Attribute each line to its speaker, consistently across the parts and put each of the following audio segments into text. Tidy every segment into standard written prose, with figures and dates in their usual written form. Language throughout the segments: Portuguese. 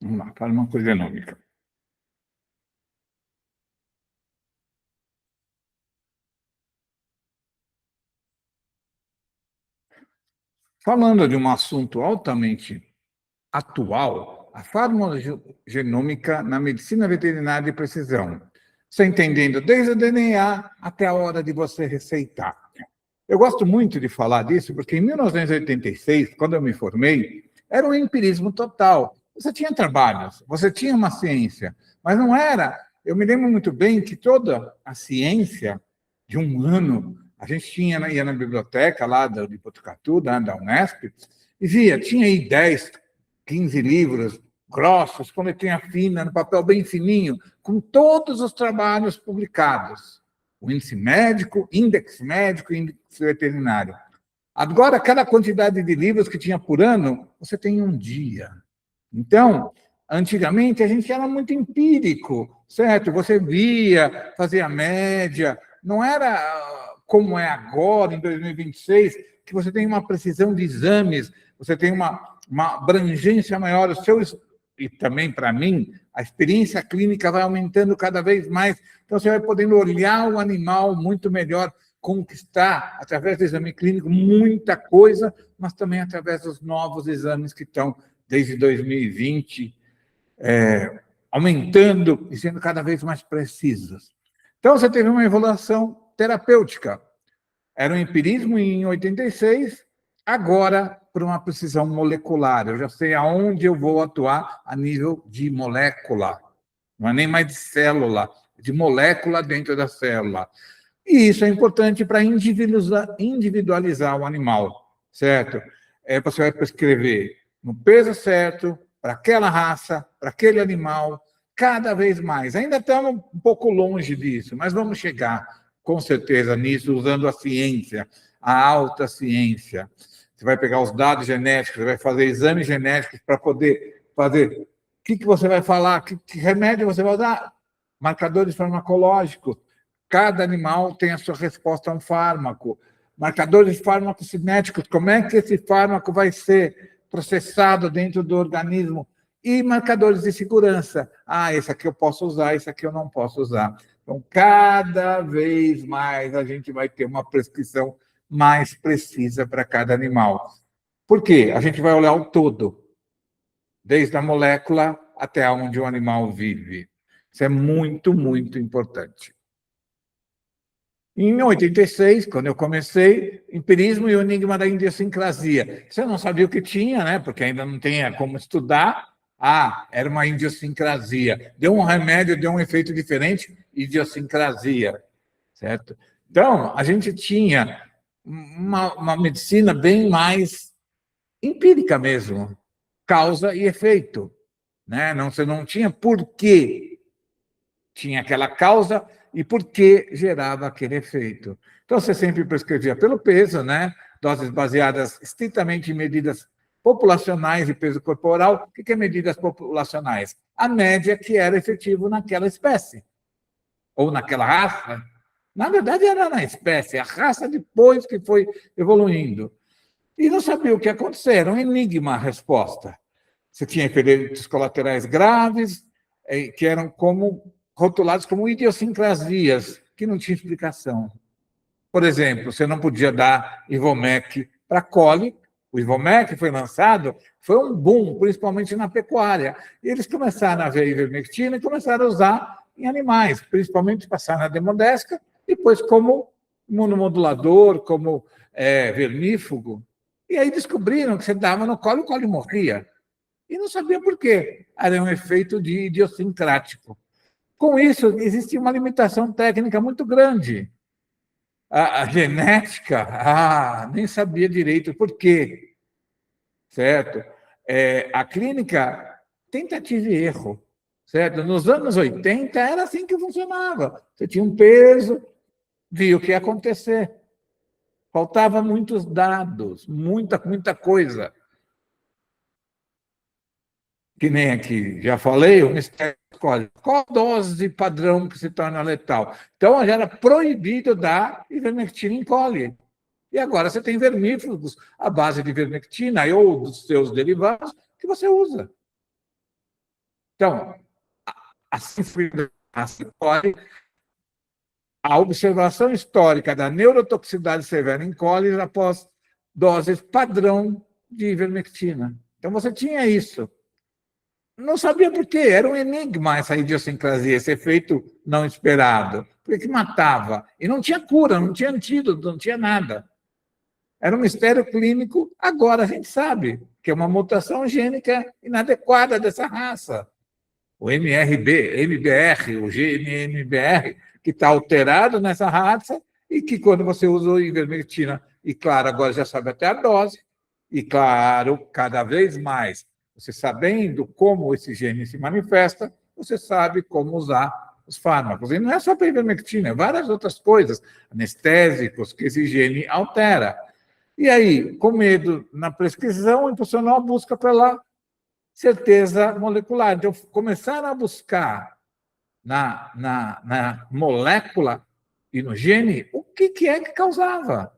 Speaker 1: Vamos lá, farmacogenômica. Falando de um assunto altamente atual, a farmacogenômica na medicina veterinária de precisão. Você entendendo desde o DNA até a hora de você receitar. Eu gosto muito de falar disso, porque em 1986, quando eu me formei, era um empirismo total. Você tinha trabalhos, você tinha uma ciência, mas não era. Eu me lembro muito bem que toda a ciência de um ano, a gente ia na biblioteca lá de Botucatu, da Unesp, e via, tinha aí 10, 15 livros grossos, com letrinha fina, no papel bem fininho, com todos os trabalhos publicados. O índice médico, índice veterinário. Agora, aquela quantidade de livros que tinha por ano, você tem um dia. Então, antigamente, a gente era muito empírico, certo? Você via, fazia média, não era como é agora, em 2026, que você tem uma precisão de exames, você tem uma abrangência maior. E também, para mim, a experiência clínica vai aumentando cada vez mais. Então, você vai podendo olhar o animal muito melhor, conquistar, através do exame clínico, muita coisa, mas também através dos novos exames que estão, desde 2020, aumentando e sendo cada vez mais precisos. Então, você teve uma evolução terapêutica. Era um empirismo em 86, agora por uma precisão molecular. Eu já sei aonde eu vou atuar a nível de molécula. Não é nem mais de célula, é de molécula dentro da célula. E isso é importante para individualizar o animal, certo? Você vai prescrever no peso certo, para aquela raça, para aquele animal, cada vez mais. Ainda estamos um pouco longe disso, mas vamos chegar, com certeza, nisso, usando a ciência, a alta ciência. Você vai pegar os dados genéticos, você vai fazer exames genéticos para poder fazer. O que você vai falar? Que remédio você vai usar? Marcadores farmacológicos. Cada animal tem a sua resposta a um fármaco. Marcadores farmacocinéticos, como é que esse fármaco vai ser processado dentro do organismo? E marcadores de segurança. Esse aqui eu posso usar, esse aqui eu não posso usar. Então, cada vez mais a gente vai ter uma prescrição mais precisa para cada animal. Por quê? A gente vai olhar o todo, desde a molécula até onde o animal vive. Isso é muito, muito importante. Em 86, quando eu comecei, empirismo e o enigma da idiosincrasia. Você não sabia o que tinha, né? Porque ainda não tinha como estudar. Era uma idiosincrasia. Deu um remédio, deu um efeito diferente, idiosincrasia, certo? Então, a gente tinha uma medicina bem mais empírica mesmo, causa e efeito, né? Você não tinha porquê, tinha aquela causa e por que gerava aquele efeito. Então, você sempre prescrevia pelo peso, né? Doses baseadas estritamente em medidas populacionais e peso corporal. O que é medidas populacionais? A média que era efetivo naquela espécie, ou naquela raça. Na verdade, era na espécie, a raça depois que foi evoluindo. E não sabia o que acontecer, era um enigma a resposta. Você tinha efeitos colaterais graves, que eram rotulados como idiosincrasias, que não tinha explicação. Por exemplo, você não podia dar Ivomec para cole. O Ivomec foi lançado, foi um boom, principalmente na pecuária. E eles começaram a ver a ivermectina e começaram a usar em animais, principalmente passar na demodesca, depois como imunomodulador, como vermífugo. E aí descobriram que você dava no colo e o colo morria. E não sabiam por quê. Era um efeito de idiosincrático. Com isso, existia uma limitação técnica muito grande. A genética, nem sabia direito por quê, certo? A clínica, tentativa e erro, certo? Nos anos 80 era assim que funcionava. Você tinha um peso, via o que ia acontecer. Faltavam muitos dados, muita coisa. Que nem aqui, já falei, o Ministério escolhe qual dose padrão que se torna letal. Então, já era proibido dar ivermectina em cole. E agora você tem vermífugos à base de ivermectina ou dos seus derivados que você usa. Então, assim foi a observação histórica da neurotoxicidade severa em cólicos após doses padrão de ivermectina. Então, você tinha isso. Não sabia por quê, era um enigma essa idiosincrasia, esse efeito não esperado. Por que matava? E não tinha cura, não tinha antídoto, não tinha nada. Era um mistério clínico, agora a gente sabe que é uma mutação gênica inadequada dessa raça. O MBR, o GNMBR, que está alterado nessa raça e que quando você usa ivermectina, e claro, agora já sabe até a dose, e claro, cada vez mais, você sabendo como esse gene se manifesta, você sabe como usar os fármacos. E não é só para ivermectina, é várias outras coisas, anestésicos, que esse gene altera. E aí, com medo na prescrição, impulsionou a busca pela certeza molecular. Então, começaram a buscar na molécula e no gene o que é que causava.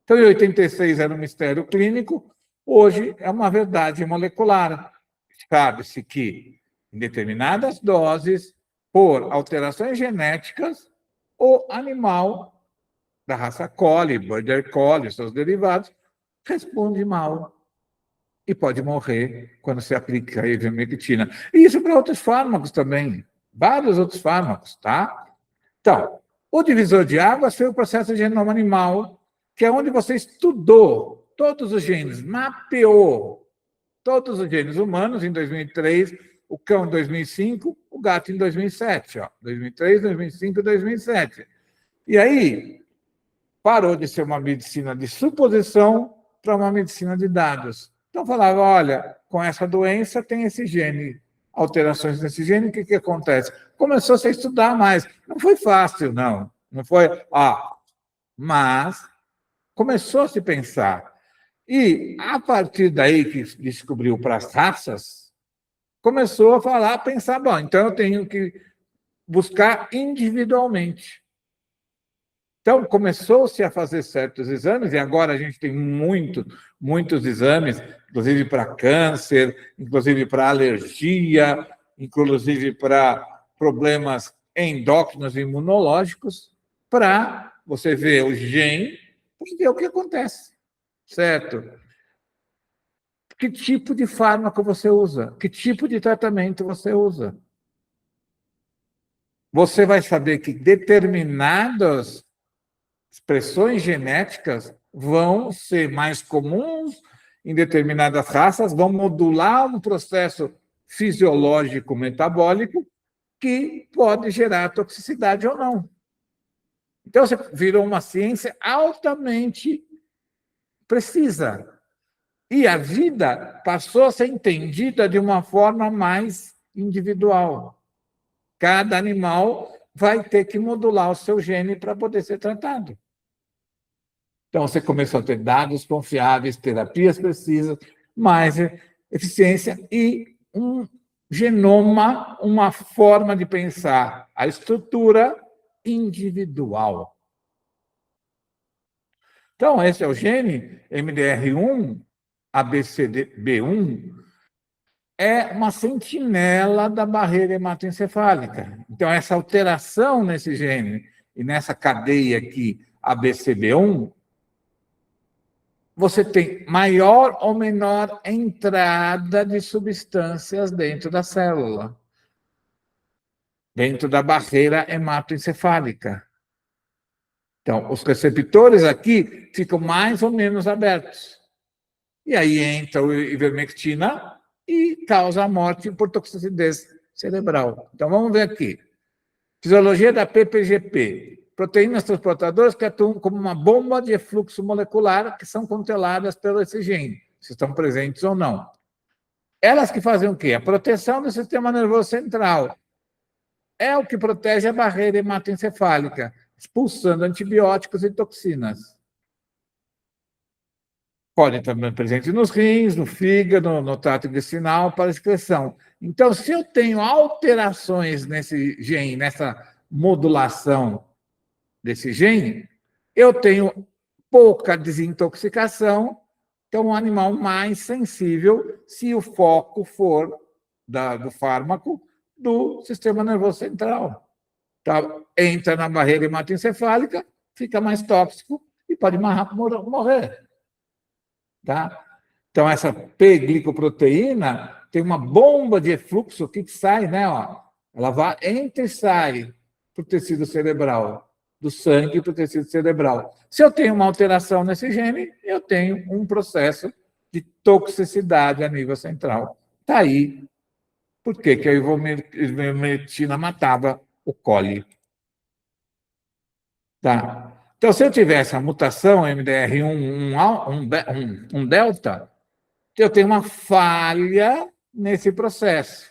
Speaker 1: Então, em 86 era um mistério clínico, hoje é uma verdade molecular. Sabe-se que, em determinadas doses, por alterações genéticas, o animal da raça Collie, Border Collie, seus derivados, responde mal e pode morrer quando se aplica a ivermectina. E isso para outros fármacos também, vários outros fármacos, tá? Então, o divisor de águas foi o processo de genoma animal, que é onde você estudou todos os genes, mapeou todos os genes humanos em 2003, o cão em 2005, o gato em 2007, ó, 2003, 2005 e 2007. E aí, parou de ser uma medicina de suposição para uma medicina de dados. Então, falava, olha, com essa doença tem esse gene, alterações nesse gene, o que acontece? Começou -se a estudar mais. Não foi fácil, não. Não foi, mas começou a se pensar. E, a partir daí que descobriu para as raças, começou a falar, a pensar, bom, então eu tenho que buscar individualmente. Então, começou-se a fazer certos exames, e agora a gente tem muitos exames, inclusive para câncer, inclusive para alergia, inclusive para problemas endócrinos e imunológicos, para você ver o gene e ver o que acontece, certo? Que tipo de fármaco você usa? Que tipo de tratamento você usa? Você vai saber que determinadas expressões genéticas vão ser mais comuns em determinadas raças, vão modular um processo fisiológico metabólico que pode gerar toxicidade ou não. Então, você virou uma ciência altamente precisa. E a vida passou a ser entendida de uma forma mais individual. Cada animal vai ter que modular o seu gene para poder ser tratado. Então, você começou a ter dados confiáveis, terapias precisas, mais eficiência e um genoma, uma forma de pensar a estrutura individual. Então, esse é o gene MDR1, ABCB1, é uma sentinela da barreira hematoencefálica. Então, essa alteração nesse gene e nessa cadeia aqui, ABCB1, você tem maior ou menor entrada de substâncias dentro da célula, dentro da barreira hematoencefálica. Então, os receptores aqui ficam mais ou menos abertos. E aí entra a ivermectina e causa a morte por toxicidade cerebral. Então, vamos ver aqui. Fisiologia da PPGP. Proteínas transportadoras que atuam como uma bomba de fluxo molecular que são controladas pelo esse gene, se estão presentes ou não. Elas que fazem o quê? A proteção do sistema nervoso central. É o que protege a barreira hematoencefálica, expulsando antibióticos e toxinas. Podem também presentes nos rins, no fígado, no trato intestinal, para excreção. Então, se eu tenho alterações nesse gene, nessa modulação desse gene, eu tenho pouca desintoxicação, então um animal mais sensível se o foco for do fármaco do sistema nervoso central. Tá? Entra na barreira hematoencefálica, fica mais tóxico e pode mais rápido morrer. Tá? Então, essa P-glicoproteína tem uma bomba de efluxo que sai, né? Ó, ela vai, entra e sai para o tecido cerebral, do sangue para o tecido cerebral. Se eu tenho uma alteração nesse gene, eu tenho um processo de toxicidade a nível central. Está aí por que a ivermectina matava o coli. Tá? Então, se eu tivesse a mutação MDR1 um delta, eu tenho uma falha nesse processo.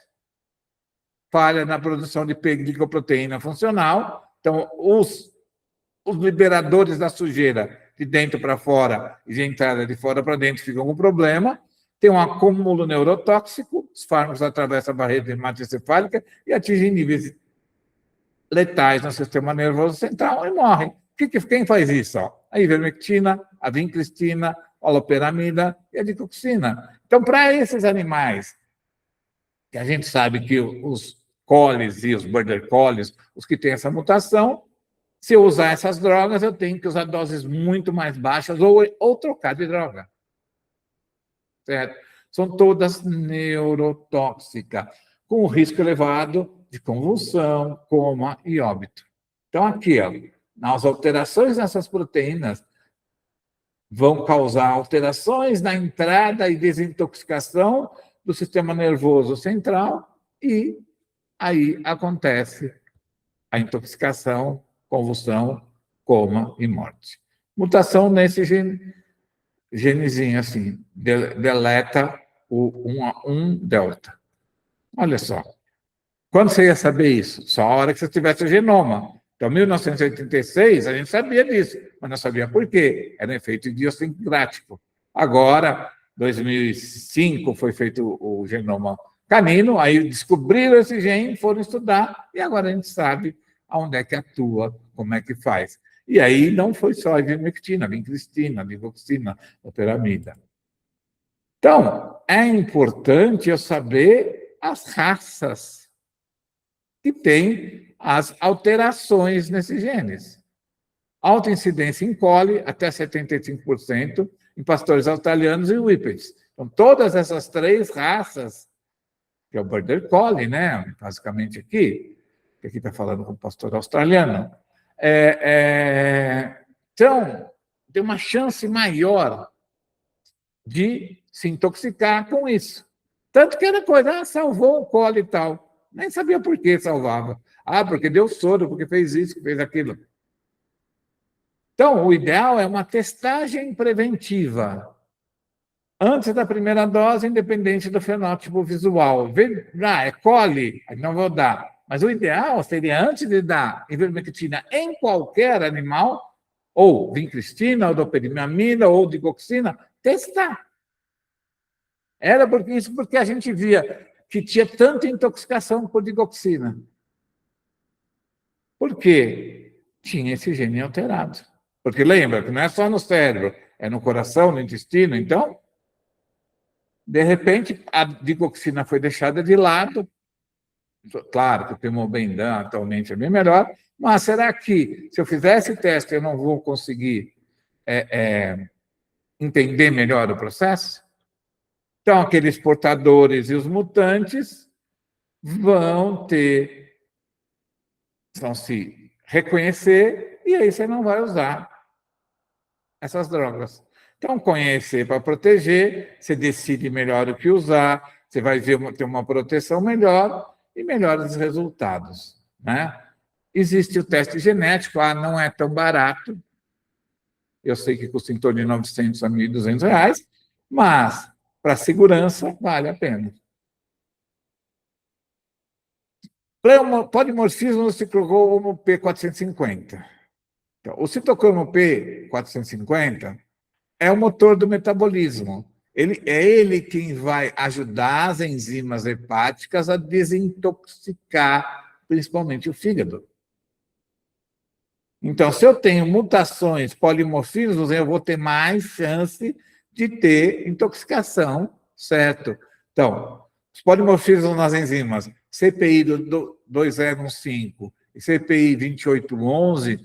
Speaker 1: Falha na produção de P-glicoproteína funcional. Então, os liberadores da sujeira de dentro para fora e de entrada de fora para dentro ficam com problema. Tem um acúmulo neurotóxico, os fármacos atravessam a barreira hematoencefálica e atingem níveis letais no sistema nervoso central e morrem. Quem faz isso? A ivermectina, a vincristina, a loperamida e a digoxina. Então, para esses animais, que a gente sabe que os collies e os border collies, os que têm essa mutação, se eu usar essas drogas, eu tenho que usar doses muito mais baixas ou trocar de droga. Certo? São todas neurotóxicas, com risco elevado de convulsão, coma e óbito. Então, aqui, ó, as alterações nessas proteínas vão causar alterações na entrada e desintoxicação do sistema nervoso central e aí acontece a intoxicação, convulsão, coma e morte. Mutação nesse genezinho assim, deleta o 1 delta. Olha só. Quando você ia saber isso? Só a hora que você tivesse o genoma. Então, em 1986, a gente sabia disso, mas não sabia por quê. Era um efeito idiosincrático. Agora, 2005, foi feito o genoma canino, aí descobriram esse gene, foram estudar, e agora a gente sabe onde é que atua, como é que faz. E aí não foi só a ivermectina, a vincristina, a digoxina, a loperamida. Então, é importante eu saber as raças que têm as alterações nesses genes. Alta incidência em coli, até 75%, em pastores australianos e whippets. Então, todas essas três raças, que é o border collie, né, basicamente aqui, que aqui está falando com o pastor australiano, então, tem uma chance maior de se intoxicar com isso. Tanto que era coisa, salvou o colo e tal. Nem sabia por que salvava. Porque deu soro, porque fez isso, fez aquilo. Então, o ideal é uma testagem preventiva. Antes da primeira dose, independente do fenótipo visual. É coli, não vou dar. Mas o ideal seria, antes de dar ivermectina em qualquer animal, ou vincristina, ou dopamiamida, ou digoxina, testar. Era porque a gente via que tinha tanta intoxicação por digoxina. Por quê? Tinha esse gene alterado. Porque lembra que não é só no cérebro, é no coração, no intestino. Então, de repente, a digoxina foi deixada de lado. Claro que o Temobendan atualmente é bem melhor, mas será que, se eu fizer esse teste, eu não vou conseguir entender melhor o processo? Então, aqueles portadores e os mutantes vão se reconhecer e aí você não vai usar essas drogas. Então, conhecer para proteger, você decide melhor o que usar, você vai ter uma proteção melhor e melhores resultados, né? Existe o teste genético, não é tão barato, eu sei que custa em torno de 900 a 1.200 reais, mas para segurança vale a pena. Polimorfismo no ciclocromo P450. Então, o citocromo P450 é o motor do metabolismo. Ele quem vai ajudar as enzimas hepáticas a desintoxicar, principalmente o fígado. Então, se eu tenho mutações, polimorfismos, eu vou ter mais chance de ter intoxicação, certo? Então, os polimorfismos nas enzimas CPI do 2015 e CPI 2811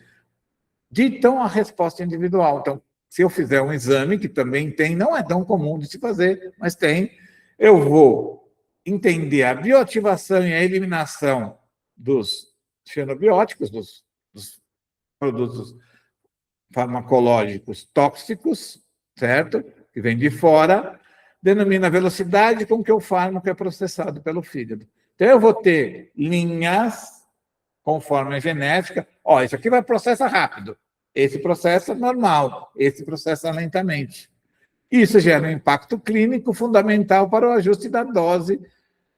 Speaker 1: ditam a resposta individual. Então, se eu fizer um exame, que também tem, não é tão comum de se fazer, mas tem, eu vou entender a bioativação e a eliminação dos xenobióticos, dos produtos farmacológicos tóxicos, certo? Que vem de fora, denomina a velocidade com que o fármaco é processado pelo fígado. Então, eu vou ter linhas conforme a genética. Ó, isso aqui vai processar rápido, esse processa normal, esse processa lentamente. Isso gera um impacto clínico fundamental para o ajuste da dose,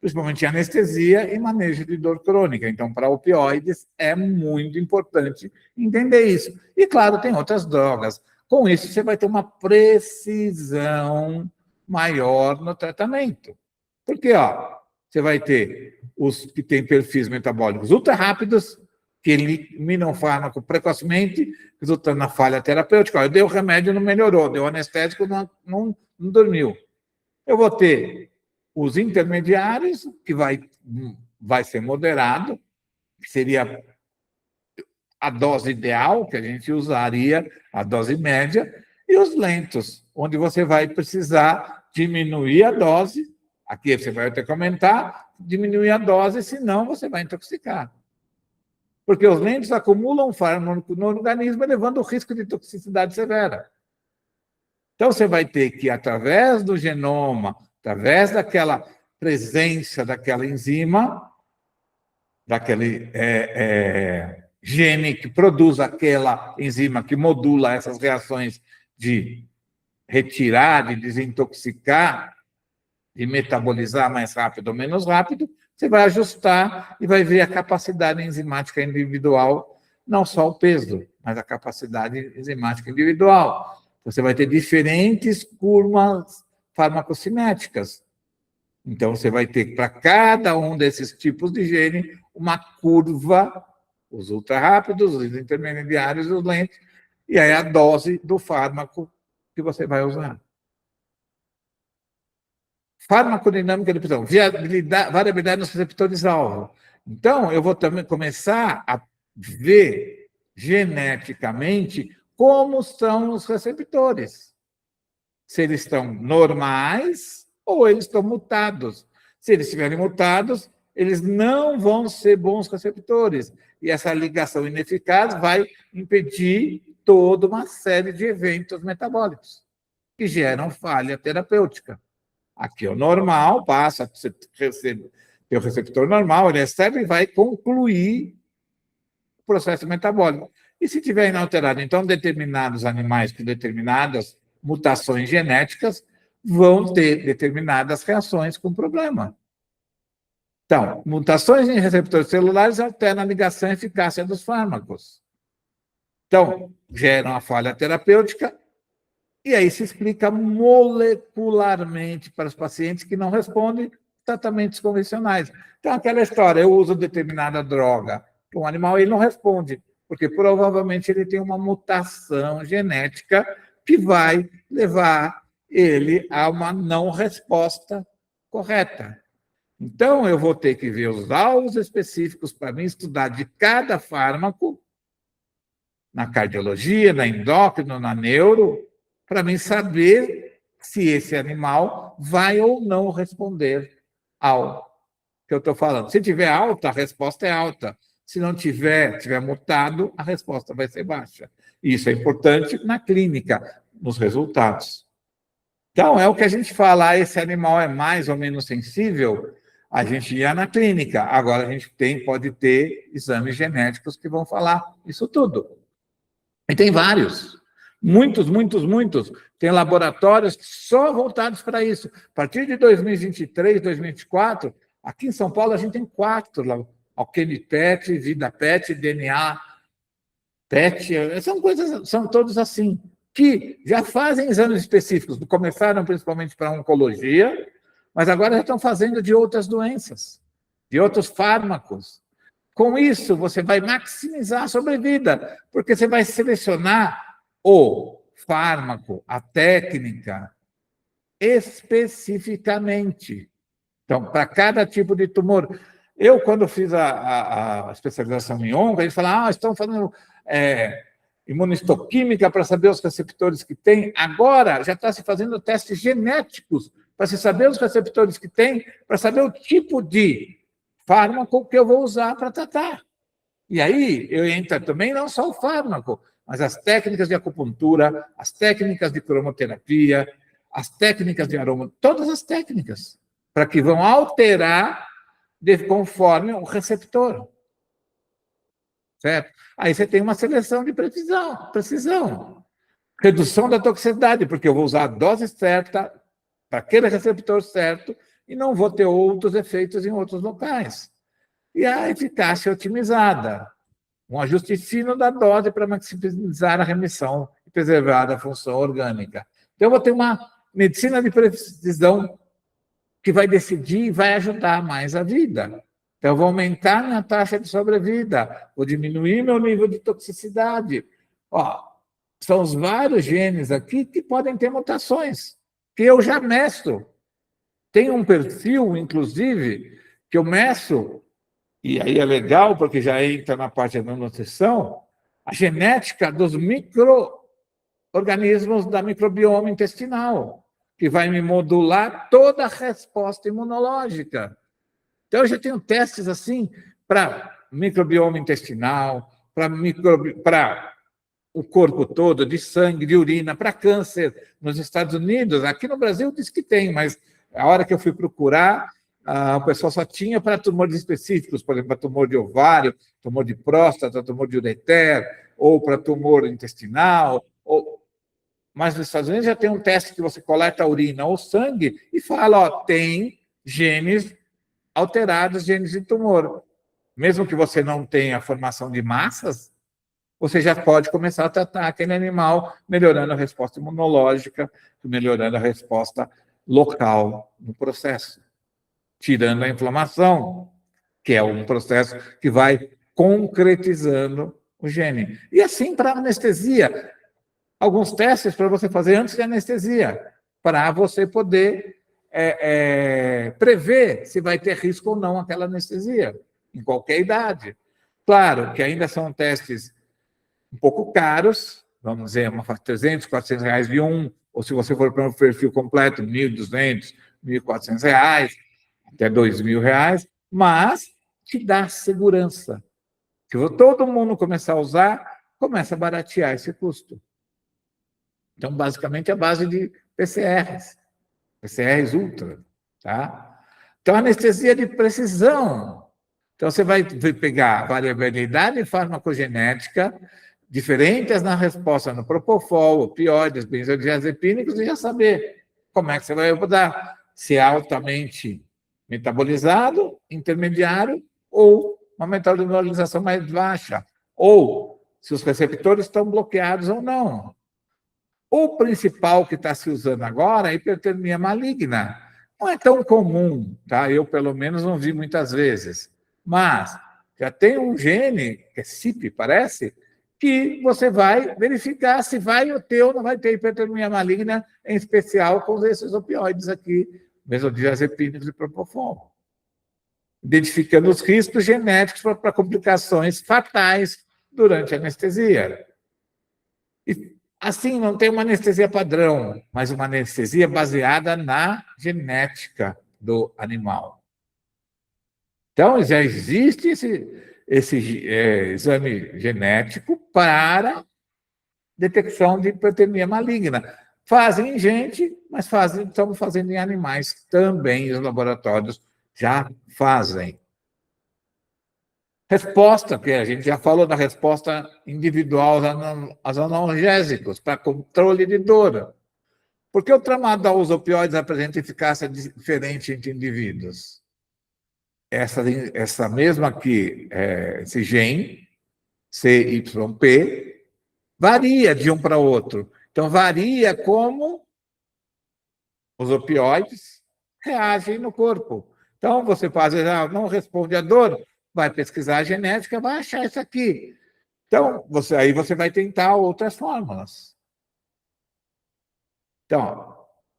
Speaker 1: principalmente em anestesia e manejo de dor crônica. Então, para opioides, é muito importante entender isso. E, claro, tem outras drogas. Com isso, você vai ter uma precisão maior no tratamento. Porque, ó, você vai ter os que têm perfis metabólicos ultra rápidos, que eliminam o fármaco precocemente, resultando na falha terapêutica. Ó, eu dei o remédio, não melhorou, deu anestésico, não dormiu. Eu vou ter os intermediários, que vai ser moderado, que seria a dose ideal que a gente usaria, a dose média, e os lentos, onde você vai precisar diminuir a dose. Aqui você vai ter que aumentar, diminuir a dose, senão você vai intoxicar. Porque os lentos acumulam fármaco no organismo, elevando o risco de toxicidade severa. Então, você vai ter que, através do genoma, através daquela presença daquela enzima, daquele gene que produz aquela enzima que modula essas reações de retirar, de desintoxicar, de metabolizar mais rápido ou menos rápido, você vai ajustar e vai ver a capacidade enzimática individual, não só o peso, mas a capacidade enzimática individual. Você vai ter diferentes curvas farmacocinéticas. Então, você vai ter, para cada um desses tipos de gene, uma curva, os ultra rápidos, os intermediários e os lentos, e aí a dose do fármaco que você vai usar. Farmacodinâmica de prisão, variabilidade nos receptores-alvo. Então, eu vou também começar a ver geneticamente como são os receptores. Se eles estão normais ou eles estão mutados. Se eles estiverem mutados, eles não vão ser bons receptores. E essa ligação ineficaz vai impedir toda uma série de eventos metabólicos que geram falha terapêutica. Aqui é o normal, passa, você recebe o receptor normal, ele recebe e vai concluir o processo metabólico. E se tiver inalterado, então, determinados animais com determinadas mutações genéticas vão ter determinadas reações com problema. Então, mutações em receptores celulares alternam a ligação e eficácia dos fármacos. Então, geram a falha terapêutica. E aí se explica molecularmente para os pacientes que não respondem tratamentos convencionais. Então, aquela história, eu uso determinada droga para um animal, ele não responde, porque provavelmente ele tem uma mutação genética que vai levar ele a uma não resposta correta. Então, eu vou ter que ver os alvos específicos para mim estudar de cada fármaco, na cardiologia, na endócrino, na neuro, para mim saber se esse animal vai ou não responder ao que eu estou falando. Se tiver alta, a resposta é alta. Se não tiver mutado, a resposta vai ser baixa. Isso é importante na clínica, nos resultados. Então, é o que a gente fala, esse animal é mais ou menos sensível, a gente ia na clínica. Agora, a gente pode ter exames genéticos que vão falar isso tudo. E tem vários. Muitos. Tem laboratórios só voltados para isso. A partir de 2023, 2024, aqui em São Paulo, a gente tem 4 Alquene PET, Vida PET, DNA PET, são todos assim, que já fazem exames específicos. Começaram principalmente para oncologia, mas agora já estão fazendo de outras doenças, de outros fármacos. Com isso, você vai maximizar a sobrevida, porque você vai selecionar o fármaco, a técnica, especificamente. Então, para cada tipo de tumor. Eu, quando fiz a especialização em onco, eles falaram, estão fazendo imunistoquímica para saber os receptores que tem. Agora, já está se fazendo testes genéticos para se saber os receptores que tem, para saber o tipo de fármaco que eu vou usar para tratar. E aí, eu entro também não só o fármaco, mas as técnicas de acupuntura, as técnicas de cromoterapia, as técnicas de aroma, todas as técnicas, para que vão alterar conforme o receptor. Certo? Aí você tem uma seleção de precisão. Redução da toxicidade, porque eu vou usar a dose certa para aquele receptor certo e não vou ter outros efeitos em outros locais. E a eficácia otimizada, um ajuste fino da dose para maximizar a remissão e preservar a função orgânica. Então, eu vou ter uma medicina de precisão que vai decidir e vai ajudar mais a vida. Então, eu vou aumentar minha taxa de sobrevida, vou diminuir meu nível de toxicidade. São os vários genes aqui que podem ter mutações, que eu já meço. Tem um perfil, inclusive, que eu meço, e aí é legal, porque já entra na parte da nutrição, a genética dos micro-organismos da microbioma intestinal, que vai me modular toda a resposta imunológica. Então, eu já tenho testes assim para microbioma intestinal, para o corpo todo, de sangue, de urina, para câncer nos Estados Unidos. Aqui no Brasil diz que tem, mas a hora que eu fui procurar, o pessoal só tinha para tumores específicos, por exemplo, para tumor de ovário, tumor de próstata, tumor de ureter, ou para tumor intestinal. Mas nos Estados Unidos já tem um teste que você coleta a urina ou sangue e fala, tem genes alterados, genes de tumor. Mesmo que você não tenha formação de massas, você já pode começar a tratar aquele animal, melhorando a resposta imunológica, melhorando a resposta local no processo, tirando a inflamação, que é um processo que vai concretizando o gene. E assim para a anestesia, alguns testes para você fazer antes de anestesia, para você poder prever se vai ter risco ou não aquela anestesia, em qualquer idade. Claro que ainda são testes um pouco caros, vamos dizer, R$ 300, R$ 400 de um, ou se você for para um perfil completo, R$ 1.200, R$ 1.400, até R$ 2.000, mas te dá segurança. Se todo mundo começar a usar, começa a baratear esse custo. Então, basicamente, é a base de PCRs ultra, tá? Então, anestesia de precisão. Então, você vai pegar variabilidade farmacogenética, diferentes na resposta no propofol, opioides, benzodiazepínicos, e já saber como é que você vai abordar. Se é altamente metabolizado, intermediário, ou uma metabolização mais baixa, ou se os receptores estão bloqueados ou não. O principal que está se usando agora é a hipertermia maligna. Não é tão comum, tá? Eu, pelo menos, não vi muitas vezes. Mas já tem um gene, que é CYP, parece, que você vai verificar se vai ter ou não vai ter hipertermia maligna, em especial com esses opioides aqui, benzodiazepínicos e propofol. Identificando os riscos genéticos para complicações fatais durante a anestesia. E, assim, não tem uma anestesia padrão, mas uma anestesia baseada na genética do animal. Então, já existe esse exame genético para detecção de hipertermia maligna. Fazem em gente, mas estamos fazendo em animais também, os laboratórios já fazem. Resposta, que a gente já falou da resposta individual aos analgésicos, para controle de dor. Por que o tramadol, os opioides, apresentam eficácia diferente entre indivíduos? Essa mesma aqui, esse gene, CYP, varia de um para outro. Então, varia como os opioides reagem no corpo. Então, você faz, não responde à dor, vai pesquisar a genética, vai achar isso aqui. Então, aí você vai tentar outras fórmulas. Então,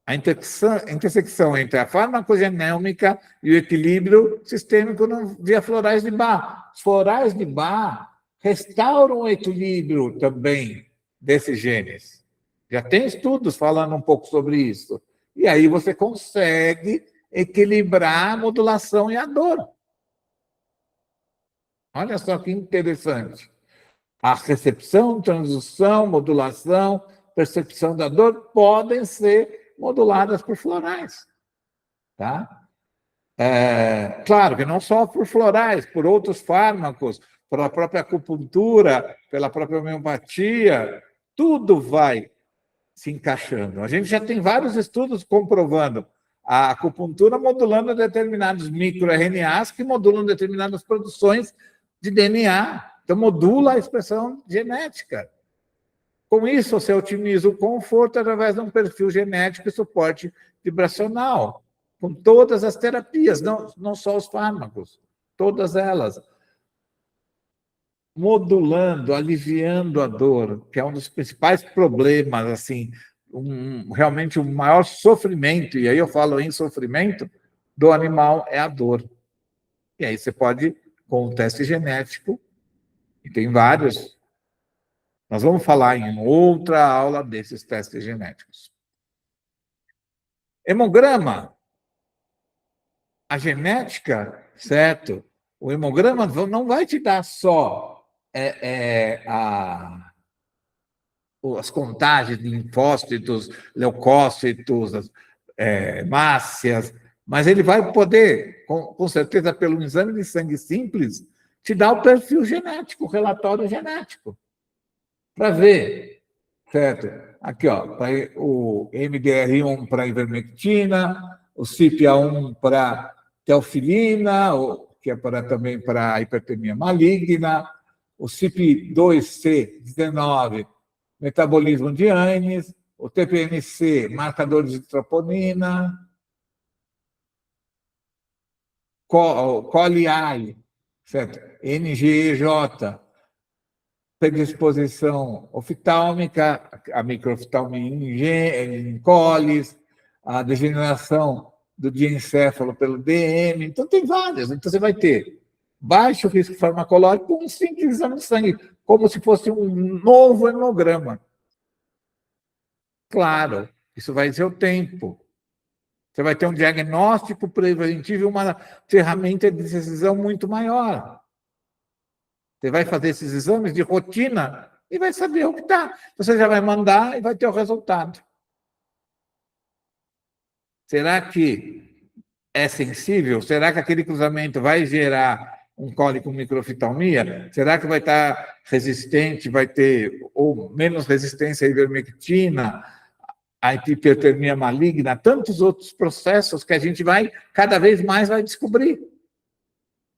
Speaker 1: a intersecção entre a farmacogenômica e o equilíbrio sistêmico via florais de Bach. Os florais de Bach restauram o equilíbrio também desses genes. Já tem estudos falando um pouco sobre isso. E aí você consegue equilibrar a modulação e a dor. Olha só que interessante. A recepção, transdução, modulação, percepção da dor podem ser moduladas por florais. Tá? Claro que não só por florais, por outros fármacos, pela própria acupuntura, pela própria homeopatia, tudo vai se encaixando. A gente já tem vários estudos comprovando a acupuntura modulando determinados microRNAs que modulam determinadas produções de DNA. Então, modula a expressão genética. Com isso, você otimiza o conforto através de um perfil genético e suporte vibracional, com todas as terapias, não só os fármacos, todas elas. Modulando, aliviando a dor, que é um dos principais problemas, assim, realmente o maior sofrimento, e aí eu falo em sofrimento, do animal é a dor. E aí você pode, com o teste genético, e tem vários, nós vamos falar em outra aula desses testes genéticos. Hemograma, a genética, certo? O hemograma não vai te dar só as contagens de linfócitos, leucócitos, hemácias, mas ele vai poder, com certeza, pelo exame de sangue simples, te dar o perfil genético, o relatório genético, para ver, certo? Aqui, ó, o MDR1 para ivermectina, o CYP1 para teofilina, que é também para hipertermia maligna, o CYP2C19, metabolismo de ANES, o TPNC, marcadores de troponina, COLI, certo? NGEJ, predisposição oftálmica, a microoftalmia em colis, a degeneração do diencéfalo pelo DM. Então, tem várias. Então, você vai ter baixo risco farmacológico com um simples exame de sangue, como se fosse um novo hemograma. Claro, isso vai ser o tempo. Você vai ter um diagnóstico preventivo e uma ferramenta de decisão muito maior. Você vai fazer esses exames de rotina e vai saber o que está. Você já vai mandar e vai ter o resultado. Será que é sensível? Será que aquele cruzamento vai gerar um cólico microoftalmia? Será que vai estar resistente, vai ter ou menos resistência à ivermectina, à hipertermia maligna, tantos outros processos que a gente vai, cada vez mais vai descobrir.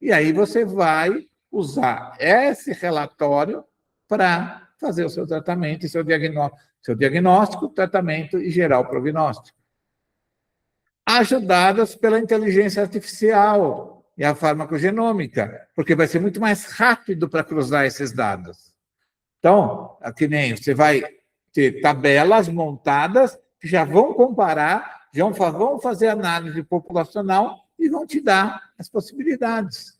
Speaker 1: E aí você vai usar esse relatório para fazer o seu tratamento e seu diagnóstico, tratamento e gerar o prognóstico. Ajudadas pela inteligência artificial e a farmacogenômica, porque vai ser muito mais rápido para cruzar esses dados. Então, que nem você vai ter tabelas montadas que já vão comparar, já vão fazer análise populacional e vão te dar as possibilidades.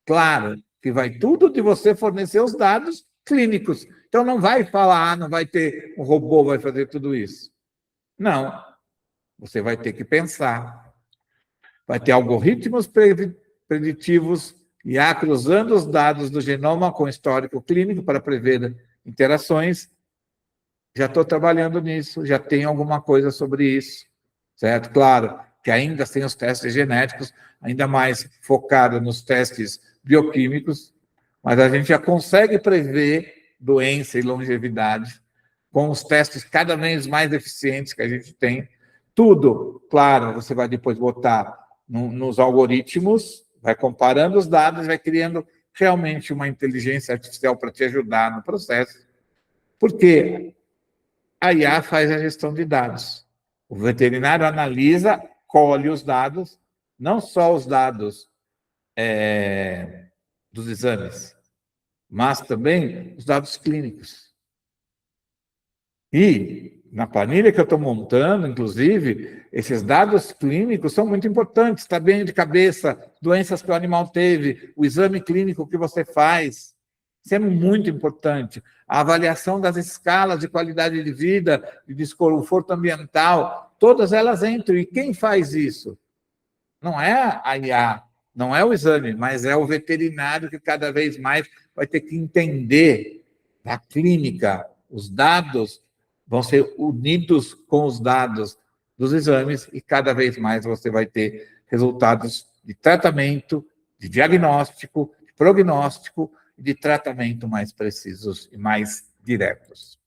Speaker 1: Claro que vai tudo de você fornecer os dados clínicos. Então, não vai falar, não vai ter um robô vai fazer tudo isso. Não. Você vai ter que pensar. Vai ter algoritmos preditivos e cruzando os dados do genoma com histórico clínico para prever interações. Já estou trabalhando nisso, já tenho alguma coisa sobre isso, certo? Claro que ainda tem os testes genéticos, ainda mais focado nos testes bioquímicos, mas a gente já consegue prever doença e longevidade com os testes cada vez mais eficientes que a gente tem. Tudo, claro, você vai depois botar nos algoritmos, vai comparando os dados, vai criando realmente uma inteligência artificial para te ajudar no processo. Porque a IA faz a gestão de dados. O veterinário analisa, colhe os dados, não só os dados dos exames, mas também os dados clínicos. E na planilha que eu estou montando, inclusive, esses dados clínicos são muito importantes. Está bem de cabeça, doenças que o animal teve, o exame clínico que você faz. Isso é muito importante. A avaliação das escalas de qualidade de vida, de desconforto ambiental, todas elas entram. E quem faz isso? Não é a IA, não é o exame, mas é o veterinário que cada vez mais vai ter que entender a clínica, os dados vão ser unidos com os dados dos exames e cada vez mais você vai ter resultados de tratamento, de diagnóstico, de prognóstico e de tratamento mais precisos e mais diretos.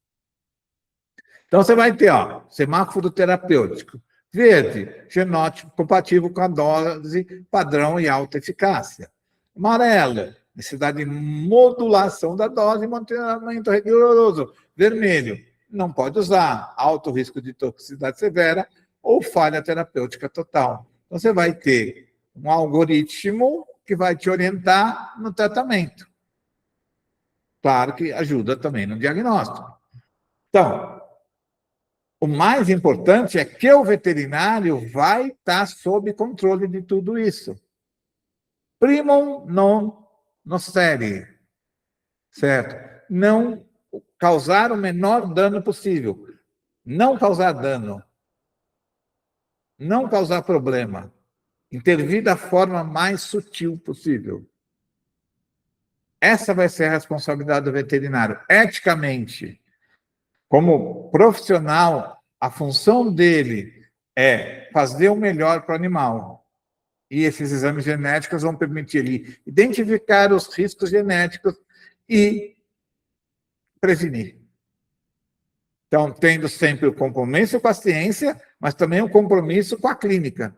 Speaker 1: Então, você vai ter, semáforo terapêutico. Verde, genótipo compatível com a dose padrão e alta eficácia. Amarelo, necessidade de modulação da dose e monitoramento rigoroso. Vermelho, não pode usar, alto risco de toxicidade severa ou falha terapêutica total. Então, você vai ter um algoritmo que vai te orientar no tratamento. Claro que ajuda também no diagnóstico. Então, o mais importante é que o veterinário vai estar sob controle de tudo isso. Primum non nocere, certo? Não causar o menor dano possível. Não causar dano. Não causar problema. Intervir da forma mais sutil possível. Essa vai ser a responsabilidade do veterinário. Eticamente, como profissional, a função dele é fazer o melhor para o animal. E esses exames genéticos vão permitir ele identificar os riscos genéticos e prevenir. Então, tendo sempre o compromisso com a ciência, mas também o compromisso com a clínica.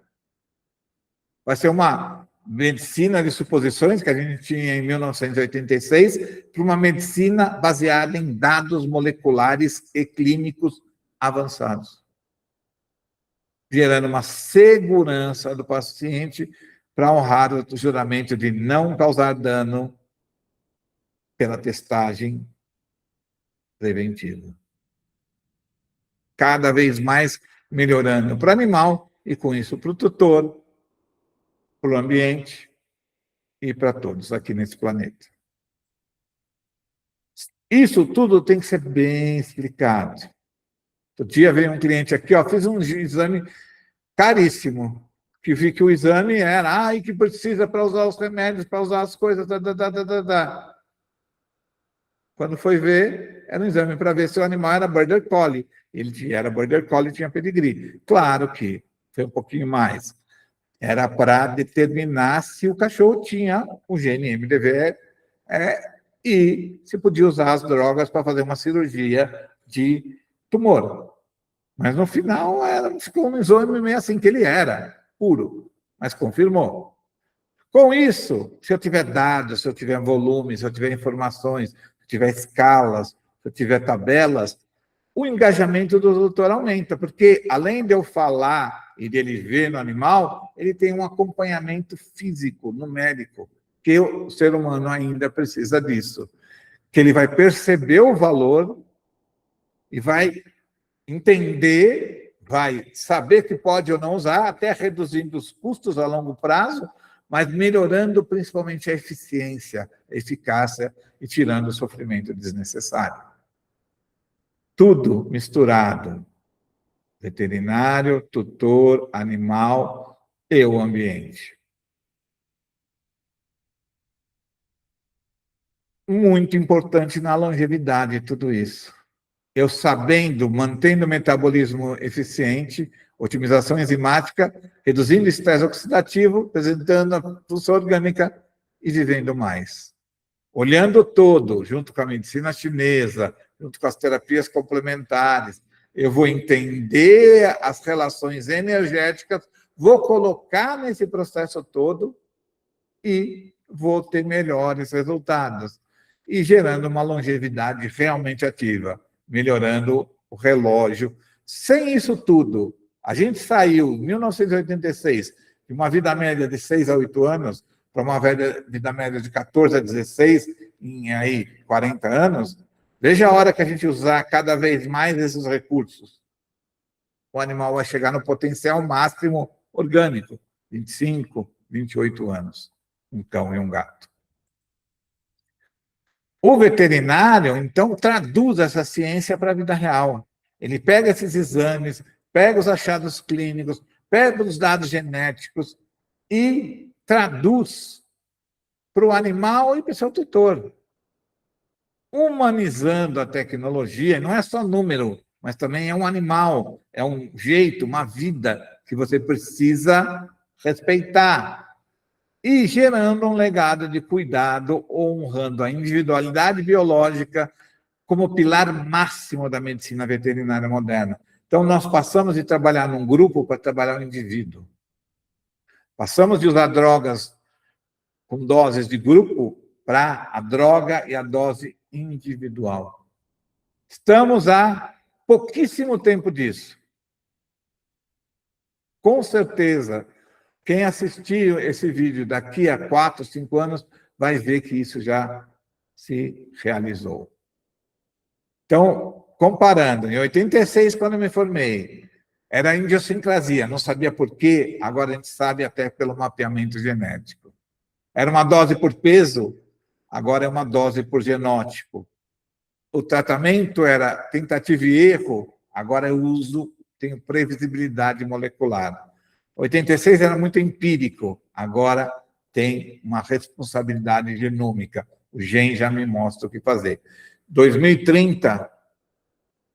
Speaker 1: Vai ser uma medicina de suposições, que a gente tinha em 1986, para uma medicina baseada em dados moleculares e clínicos avançados, gerando uma segurança do paciente para honrar o juramento de não causar dano pela testagem preventiva. Cada vez mais melhorando para o animal e, com isso, para o tutor, para o ambiente e para todos aqui nesse planeta. Isso tudo tem que ser bem explicado. Outro dia veio um cliente aqui, fiz um exame caríssimo, que vi que o exame era, que precisa para usar os remédios, para usar as coisas, Quando foi ver, era um exame para ver se o animal era Border Collie. Ele era Border Collie e tinha pedigree. Claro que foi um pouquinho mais. Era para determinar se o cachorro tinha o gene MDV e se podia usar as drogas para fazer uma cirurgia de tumor. Mas no final ficou um exame meio assim que ele era, puro, mas confirmou. Com isso, se eu tiver dados, se eu tiver volume, se eu tiver informações, se eu tiver escalas, se eu tiver tabelas, o engajamento do doutor aumenta, porque além de eu falar e dele ver no animal, ele tem um acompanhamento físico, numérico, que o ser humano ainda precisa disso. Que ele vai perceber o valor e vai entender, vai saber que pode ou não usar, até reduzindo os custos a longo prazo, mas melhorando principalmente a eficiência, a eficácia e tirando o sofrimento desnecessário. Tudo misturado. Veterinário, tutor, animal e o ambiente. Muito importante na longevidade tudo isso. Eu sabendo, mantendo o metabolismo eficiente, otimização enzimática, reduzindo o estresse oxidativo, apresentando a função orgânica e vivendo mais. Olhando todo, junto com a medicina chinesa, junto com as terapias complementares, eu vou entender as relações energéticas, vou colocar nesse processo todo e vou ter melhores resultados. E gerando uma longevidade realmente ativa, melhorando o relógio. Sem isso tudo, a gente saiu, em 1986, de uma vida média de 6 a 8 anos, para uma vida média de 14 a 16, em 40 anos, Veja a hora que a gente usar cada vez mais esses recursos. O animal vai chegar no potencial máximo orgânico, 25, 28 anos, um cão e um gato. O veterinário, então, traduz essa ciência para a vida real. Ele pega esses exames, pega os achados clínicos, pega os dados genéticos e traduz para o animal e para o seu tutor. Humanizando a tecnologia, não é só número, mas também é um animal, é um jeito, uma vida que você precisa respeitar. E gerando um legado de cuidado, honrando a individualidade biológica como pilar máximo da medicina veterinária moderna. Então, nós passamos de trabalhar num grupo para trabalhar no indivíduo. Passamos de usar drogas com doses de grupo para a droga e a dose individual. Estamos há pouquíssimo tempo disso. Com certeza, quem assistir esse vídeo daqui a 4, 5 anos vai ver que isso já se realizou. Então, comparando, em 86, quando eu me formei, era idiosincrasia, não sabia por quê, agora a gente sabe até pelo mapeamento genético. Era uma dose por peso, agora é uma dose por genótipo. O tratamento era tentativa e erro, agora eu uso, tenho previsibilidade molecular. 86 era muito empírico, agora tem uma responsabilidade genômica. O gene já me mostra o que fazer. 2030,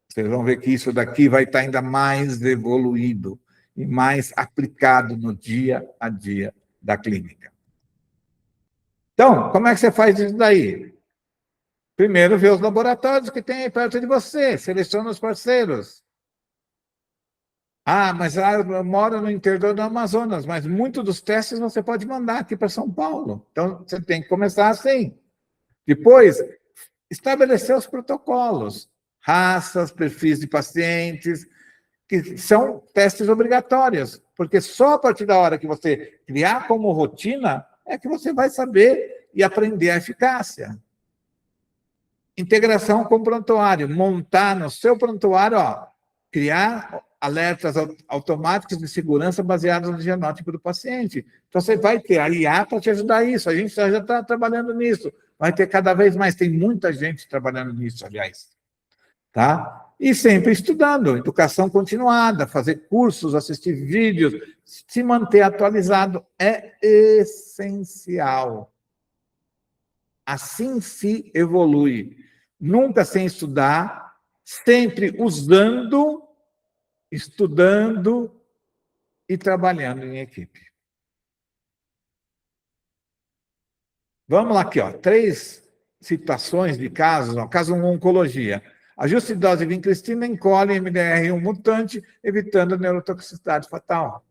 Speaker 1: vocês vão ver que isso daqui vai estar ainda mais evoluído e mais aplicado no dia a dia da clínica. Então, como é que você faz isso daí? Primeiro, vê os laboratórios que tem aí perto de você, seleciona os parceiros. Ah, mas eu moro no interior do Amazonas, mas muitos dos testes você pode mandar aqui para São Paulo. Então, você tem que começar assim. Depois, estabelecer os protocolos, raças, perfis de pacientes, que são testes obrigatórios, porque só a partir da hora que você criar como rotina é que você vai saber e aprender a eficácia. Integração com o prontuário, montar no seu prontuário, criar alertas automáticos de segurança baseados no genótipo do paciente. Então, você vai ter a IA para te ajudar isso. A gente já está trabalhando nisso. Vai ter cada vez mais. Tem muita gente trabalhando nisso, aliás. Tá? E sempre estudando, educação continuada, fazer cursos, assistir vídeos, se manter atualizado é essencial. Assim se evolui. Nunca sem estudar, sempre usando, estudando e trabalhando em equipe. Vamos lá aqui, 3 situações de casos. Caso 1, oncologia. Ajuste de dose de vincristina encolhe MDR1 mutante, evitando neurotoxicidade fatal.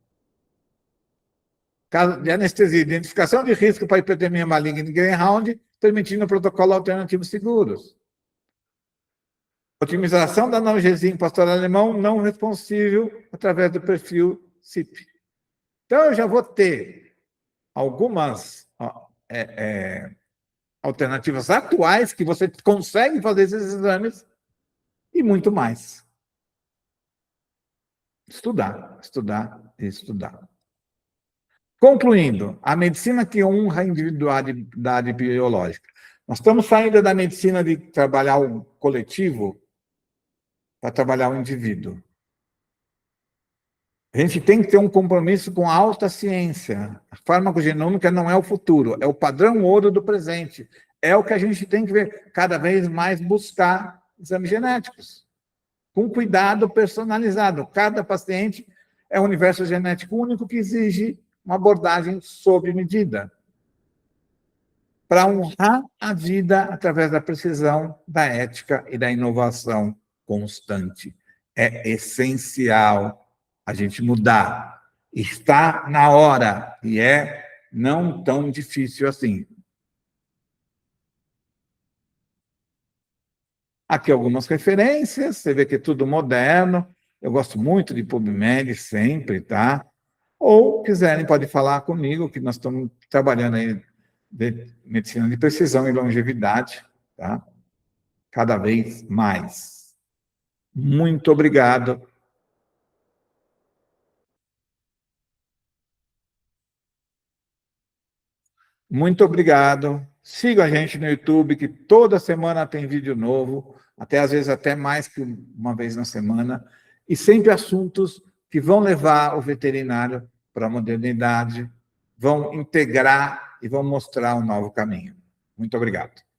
Speaker 1: Caso de anestesia, identificação de risco para hipertermia maligna em Greyhound, permitindo protocolo alternativo seguros. Otimização da analgesia em pastor alemão não responsível através do perfil CIP. Então, eu já vou ter algumas alternativas atuais que você consegue fazer esses exames e muito mais. Estudar, estudar e estudar. Concluindo, a medicina que honra a individualidade biológica. Nós estamos saindo da medicina de trabalhar o coletivo para trabalhar o indivíduo. A gente tem que ter um compromisso com a alta ciência. A farmacogenômica não é o futuro, é o padrão ouro do presente. É o que a gente tem que ver, cada vez mais buscar exames genéticos, com cuidado personalizado. Cada paciente é um universo genético único que exige uma abordagem sob medida, para honrar a vida através da precisão, da ética e da inovação constante. É essencial a gente mudar. Está na hora, e é não tão difícil assim. Aqui algumas referências, você vê que é tudo moderno. Eu gosto muito de PubMed, sempre, tá? Ou quiserem, pode falar comigo, que nós estamos trabalhando aí de medicina de precisão e longevidade, tá? cada vez mais. Muito obrigado. Muito obrigado. Siga a gente no YouTube, que toda semana tem vídeo novo, até às vezes até mais que uma vez na semana, e sempre assuntos que vão levar o veterinário para a modernidade, vão integrar e vão mostrar um novo caminho. Muito obrigado.